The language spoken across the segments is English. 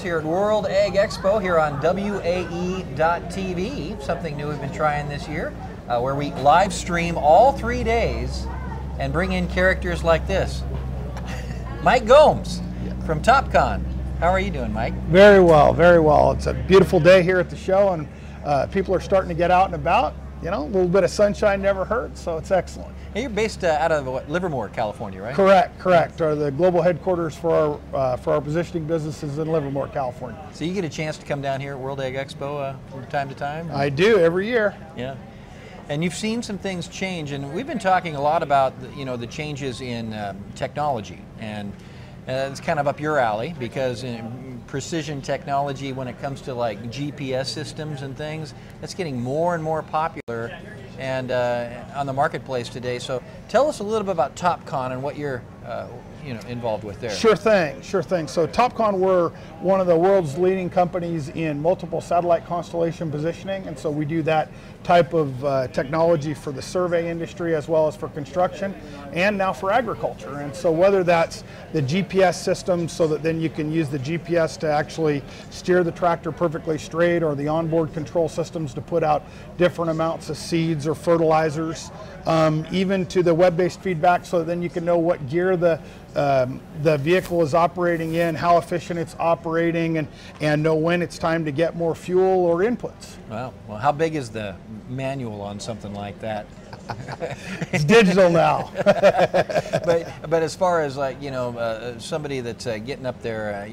here at World Ag Expo here on WAE.TV. Something new we've been trying this year, where we live stream all 3 days and bring in characters like this. Mike Gomes from Topcon. How are you doing, Mike? Very well, very well. It's a beautiful day here at the show, and people are starting to get out and about. You know, a little bit of sunshine never hurts, so it's excellent. Hey, you're based out of what, Livermore, California, right? Correct. The global headquarters for our positioning businesses in Livermore, California. So you get a chance to come down here at World Ag Expo from time to time? I do, every year. Yeah. And you've seen some things change, and we've been talking a lot about the changes in technology, and it's kind of up your alley because in precision technology, when it comes to like GPS systems and things, that's getting more and more popular and on the marketplace today. So tell us a little bit about Topcon and what you're involved with there. Sure thing. So Topcon, we're one of the world's leading companies in multiple satellite constellation positioning, and so we do that type of technology for the survey industry as well as for construction and now for agriculture. And so whether that's the GPS system so that then you can use the GPS to actually steer the tractor perfectly straight, or the onboard control systems to put out different amounts of seeds or fertilizers, even to the web-based feedback so that then you can know what gear the vehicle is operating in, how efficient it's operating, and know when it's time to get more fuel or inputs. Wow. Well, how big is the manual on something like that? It's digital now. but as far as somebody that's getting up there,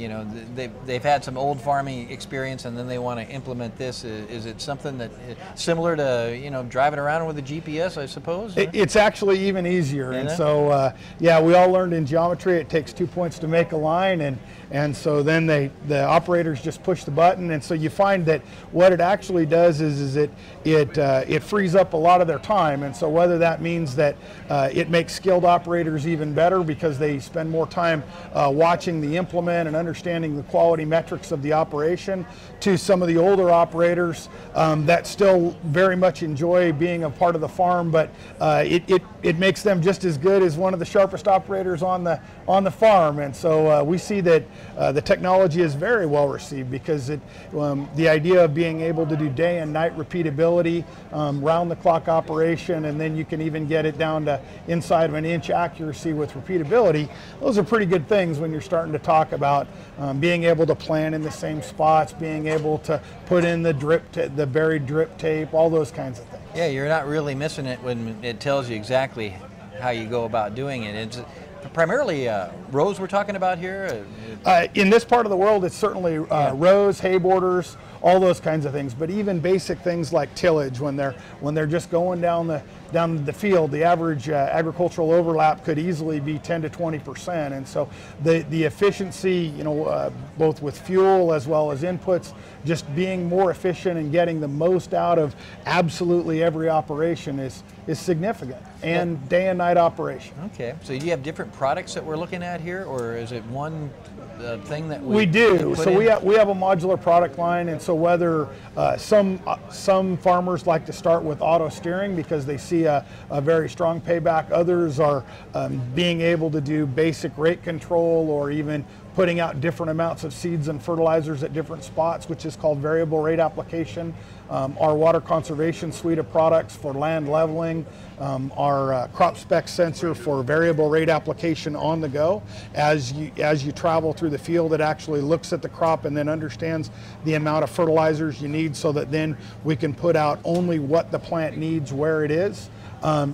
they've had some old farming experience and then they want to implement this. Is it something that similar to driving around with a GPS, I suppose? It's actually even easier. And so yeah, we all learned in geometry it takes 2 points to make a line, and so then the operators just push the button, and so you find that what it actually does is it frees up a lot of their time. And so whether that means that it makes skilled operators even better because they spend more time watching the implement and understanding the quality metrics of the operation, to some of the older operators that still very much enjoy being a part of the farm, but it makes them just as good as one of the sharpest operators on the farm. And so we see that the technology is very well received because the idea of being able to do day and night repeatability, round the clock operation, and then you can even get it down to inside of an inch accuracy with repeatability. Those are pretty good things when you're starting to talk about being able to plan in the same spots, being able to put in the buried drip tape, all those kinds of things. Yeah, you're not really missing it when it tells you exactly how you go about doing it. It's primarily rows we're talking about here? In this part of the world, it's certainly rows, hay borders, all those kinds of things. But even basic things like tillage, when they're just going down the field, the average agricultural overlap could easily be 10 to 20%. And so the efficiency, both with fuel as well as inputs, just being more efficient and getting the most out of absolutely every operation is significant, and day and night operation. Okay, so do you have different products that we're looking at here, or is it one thing that we do? So we have a modular product line, and so whether some farmers like to start with auto steering because they see a very strong payback, others are being able to do basic rate control, or even putting out different amounts of seeds and fertilizers at different spots, which is called variable rate application. Our water conservation suite of products for land leveling, our crop spec sensor for variable rate application on the go. As you travel through the field, it actually looks at the crop and then understands the amount of fertilizers you need, so that then we can put out only what the plant needs where it is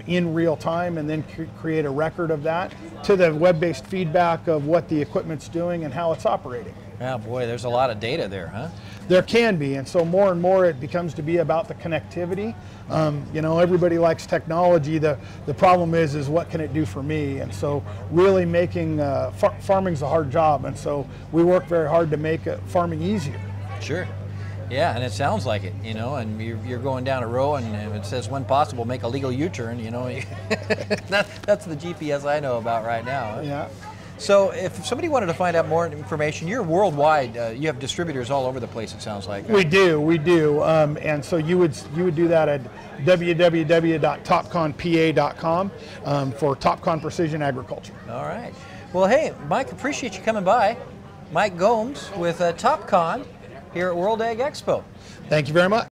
in real time, and then create a record of that to the web-based feedback of what the equipment's doing and how it's operating. Oh boy, there's a lot of data there, huh? There can be, and so more and more it becomes to be about the connectivity. Everybody likes technology. The problem is what can it do for me? And so really making farming's a hard job, and so we work very hard to make farming easier. Sure. Yeah, and it sounds like it, and you're going down a row and it says when possible make a legal U-turn, That's the GPS I know about right now. Huh? Yeah. So if somebody wanted to find out more information, you're worldwide. You have distributors all over the place, it sounds like. We do. And so you would do that at www.topconpa.com for Topcon Precision Agriculture. All right. Well, hey, Mike, appreciate you coming by. Mike Gomes with Topcon here at World Ag Expo. Thank you very much.